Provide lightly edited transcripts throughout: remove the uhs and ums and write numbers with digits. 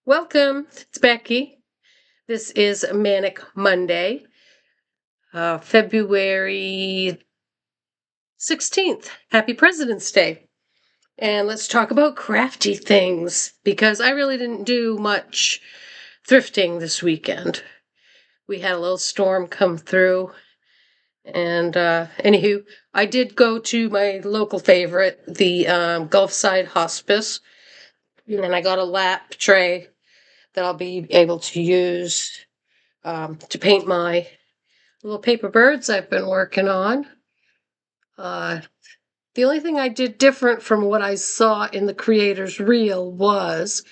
Welcome, it's Becky. This is Manic Monday, February 16th. Happy President's Day. And let's talk about crafty things because I really didn't do much thrifting this weekend. We had a little storm come through. And anywho, I did go to my local favorite, the Gulfside Hospice, and I got a lap tray that I'll be able to use to paint my little paper birds I've been working on. The only thing I did different from what I saw in the creator's reel was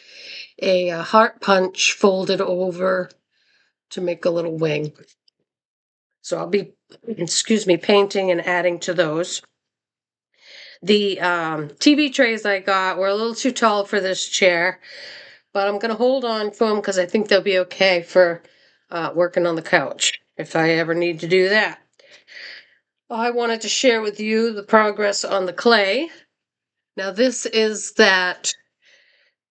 a heart punch folded over to make a little wing. So I'll be, painting and adding to those. The TV trays I got were a little too tall for this chair, but I'm going to hold on to them because I think they'll be okay for working on the couch if I ever need to do that. I wanted to share with you the progress on the clay. Now this is that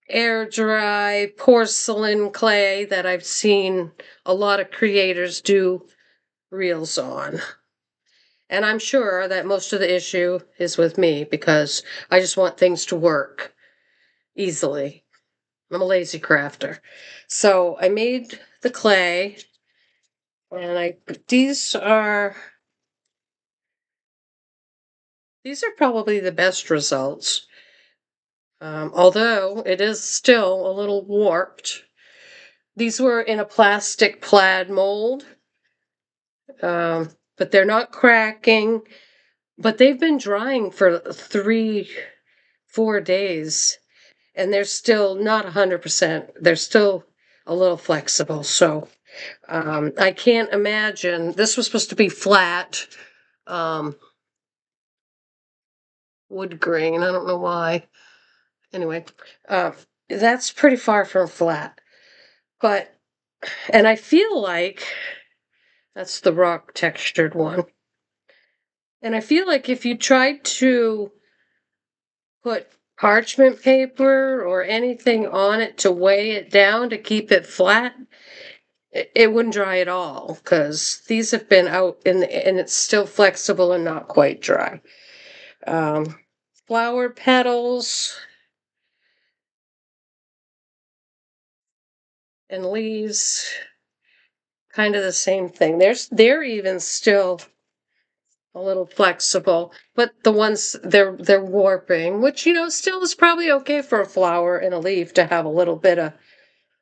air dry porcelain clay that I've seen a lot of creators do reels on. And I'm sure that most of the issue is with me because I just want things to work easily. I'm a lazy crafter. So I made the clay and these are probably the best results. Although it is still a little warped. These were in a plastic plaid mold, but they're not cracking. But they've been drying for 3-4 days, and they're still not 100%. They're still a little flexible. So I can't imagine. This was supposed to be flat wood grain. I don't know why. Anyway, that's pretty far from flat. And I feel like that's the rock textured one. And I feel like if you tried to put parchment paper or anything on it to weigh it down to keep it flat, it wouldn't dry at all because these have been out and it's still flexible and not quite dry. Flower petals and leaves, kind of the same thing. They're even still a little flexible, but the ones they're warping, which still is probably okay for a flower and a leaf to have a little bit of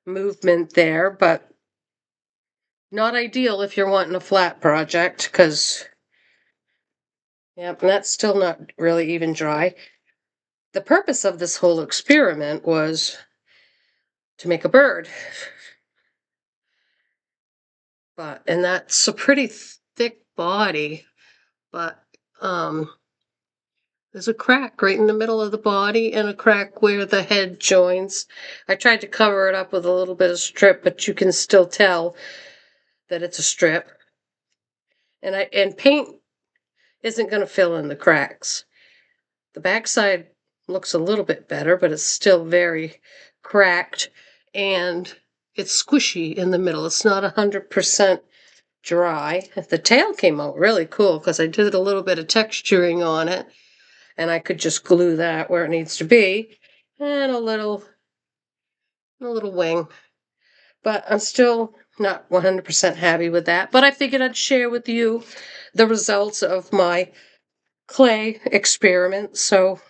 movement there, but not ideal if you're wanting a flat project because and that's still not really even dry. The purpose of this whole experiment was to make a bird. And that's a pretty thick body, but there's a crack right in the middle of the body and a crack where the head joins. I tried to cover it up with a little bit of strip, but you can still tell that it's a strip. And paint isn't going to fill in the cracks. The backside looks a little bit better, but it's still very cracked and it's squishy in the middle. It's not 100% dry. The tail came out really cool because I did a little bit of texturing on it and I could just glue that where it needs to be and a little wing. But I'm still not 100% happy with that. But I figured I'd share with you the results of my clay experiment. So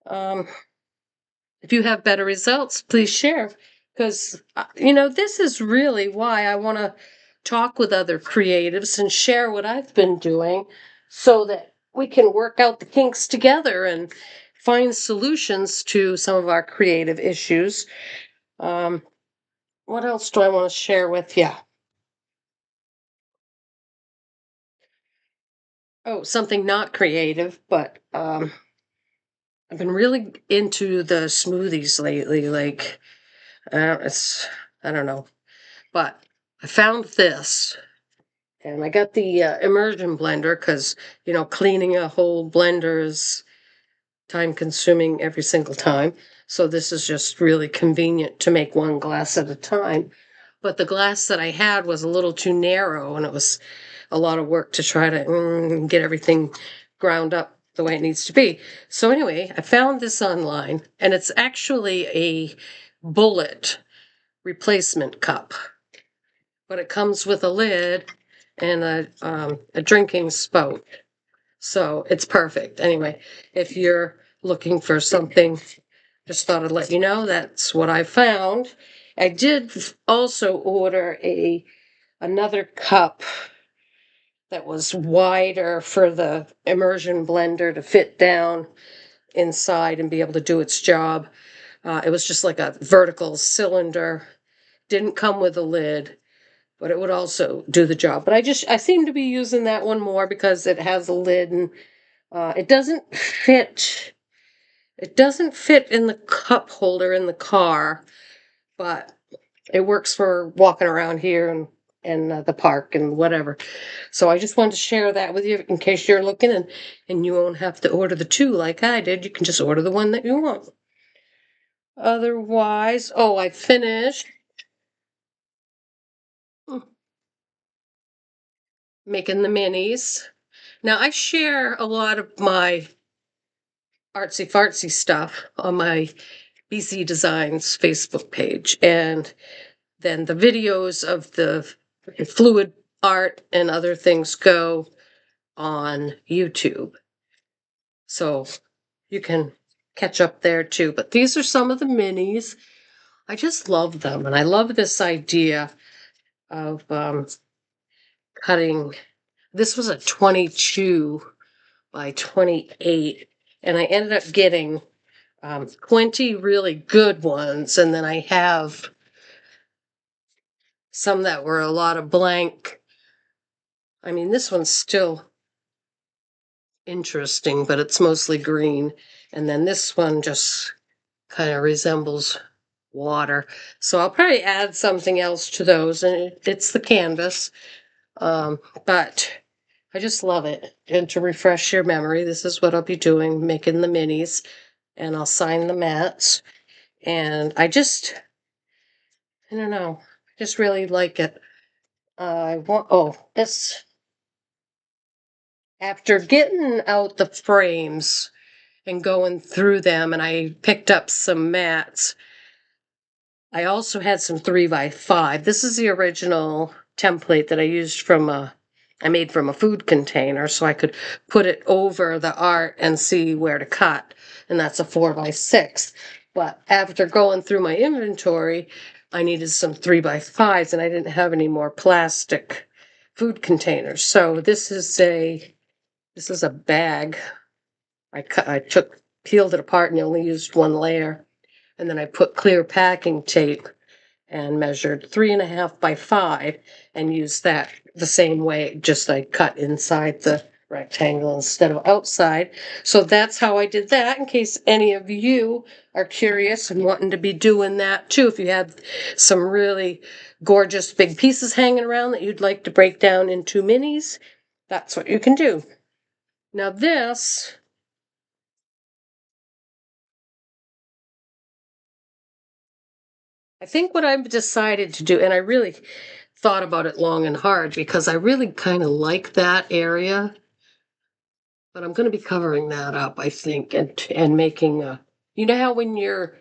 if you have better results, please share. Because, this is really why I want to talk with other creatives and share what I've been doing so that we can work out the kinks together and find solutions to some of our creative issues. What else do I want to share with you? Oh, something not creative, but I've been really into the smoothies lately. Like, I don't know, but I found this, and I got the immersion blender because cleaning a whole blender is time consuming every single time. So this is just really convenient to make one glass at a time. But the glass that I had was a little too narrow, and it was a lot of work to try to get everything ground up the way it needs to be. So anyway, I found this online, and it's actually a bullet replacement cup, but it comes with a lid and a drinking spout. So it's perfect. Anyway, if you're looking for something, just thought I'd let you know that's what I found. I did also order another cup that was wider for the immersion blender to fit down inside and be able to do its job. It was just like a vertical cylinder. Didn't come with a lid, but it would also do the job. But I seem to be using that one more because it has a lid, and it doesn't fit. It doesn't fit in the cup holder in the car, but it works for walking around here and the park and whatever. So I just wanted to share that with you in case you're looking, and you won't have to order the two like I did. You can just order the one that you want. Otherwise, oh, I finished making the minis. Now I share a lot of my artsy fartsy stuff on my BC Designs Facebook page, and then the videos of the fluid art and other things go on YouTube. So you can catch up there too. But these are some of the minis. I just love them. And I love this idea of cutting. This was a 22 by 28. And I ended up getting 20 really good ones. And then I have some that were a lot of blank. I mean, this one's still interesting, but it's mostly green. And then this one just kind of resembles water. So I'll probably add something else to those, and it's the canvas. But I just love it. And to refresh your memory, this is what I'll be doing, making the minis, and I'll sign the mats. And I don't know, I just really like it. This, after getting out the frames and going through them, and I picked up some mats. I also had some 3x5. This is the original template that I used I made from a food container, so I could put it over the art and see where to cut. And that's a 4x6. But after going through my inventory, I needed some 3x5s, and I didn't have any more plastic food containers. So this is a bag. I peeled it apart and only used one layer. And then I put clear packing tape and measured 3.5 by 5 and used that the same way, just I cut inside the rectangle instead of outside. So that's how I did that, in case any of you are curious and wanting to be doing that too. If you have some really gorgeous big pieces hanging around that you'd like to break down into minis, that's what you can do. Now this, I think what I've decided to do, and I really thought about it long and hard because I really kind of like that area, but I'm going to be covering that up, I think, and making you know how when you're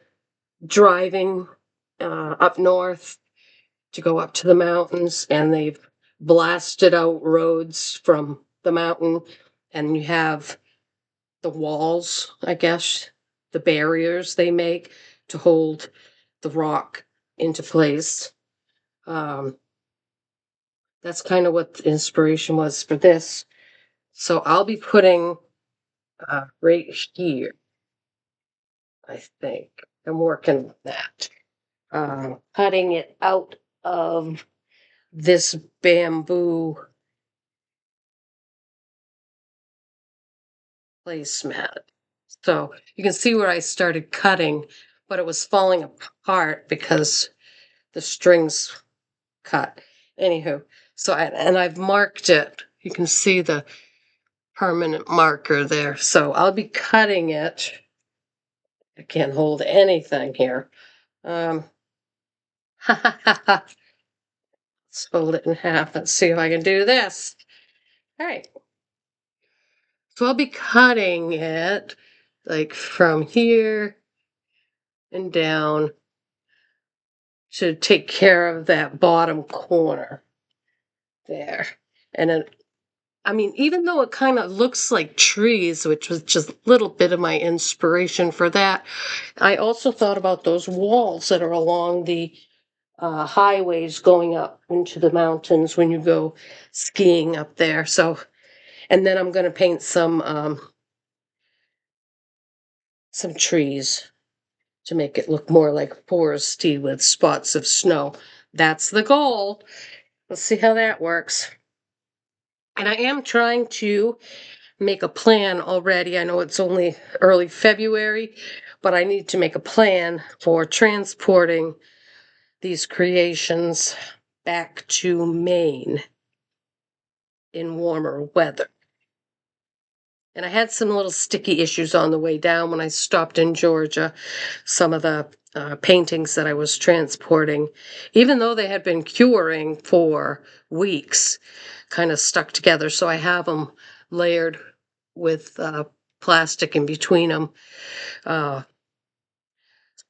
driving up north to go up to the mountains and they've blasted out roads from the mountain, and you have the walls, I guess, the barriers they make to hold the rock into place. That's kind of what the inspiration was for this. So I'll be putting right here, I think. I'm working with that. Cutting it out of this bamboo placemat. So you can see where I started cutting, but it was falling apart because the strings cut. Anywho, and I've marked it. You can see the permanent marker there. So I'll be cutting it I can't hold anything here. Let's fold it in half. Let's see if I can do this. All right. So I'll be cutting it like from here and down to take care of that bottom corner there. And then, I mean, even though it kind of looks like trees, which was just a little bit of my inspiration for that, I also thought about those walls that are along the highways going up into the mountains when you go skiing up there. So, and then I'm going to paint some trees to make it look more like foresty with spots of snow. That's the goal. Let's see how that works. And I am trying to make a plan already. I know it's only early February, but I need to make a plan for transporting these creations back to Maine in warmer weather. And I had some little sticky issues on the way down when I stopped in Georgia. Some of the paintings that I was transporting, even though they had been curing for weeks, kind of stuck together. So I have them layered with plastic in between them.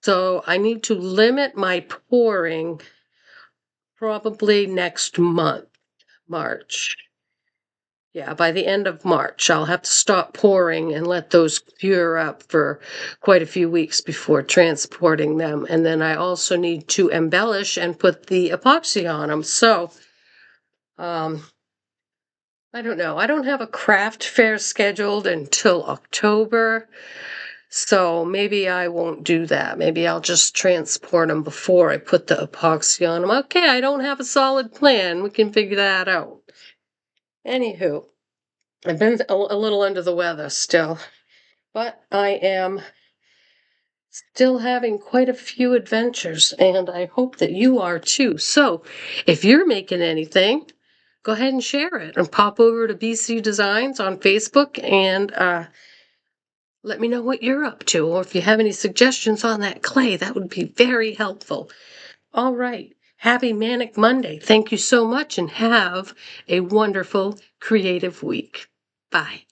So I need to limit my pouring probably next month, March. Yeah, by the end of March, I'll have to stop pouring and let those cure up for quite a few weeks before transporting them. And then I also need to embellish and put the epoxy on them. So, I don't know. I don't have a craft fair scheduled until October. So maybe I won't do that. Maybe I'll just transport them before I put the epoxy on them. Okay, I don't have a solid plan. We can figure that out. Anywho. I've been a little under the weather still, but I am still having quite a few adventures, and I hope that you are too. So, if you're making anything, go ahead and share it and pop over to BC Designs on Facebook and let me know what you're up to, or if you have any suggestions on that clay, that would be very helpful. All right. Happy Manic Monday. Thank you so much, and have a wonderful creative week. Bye.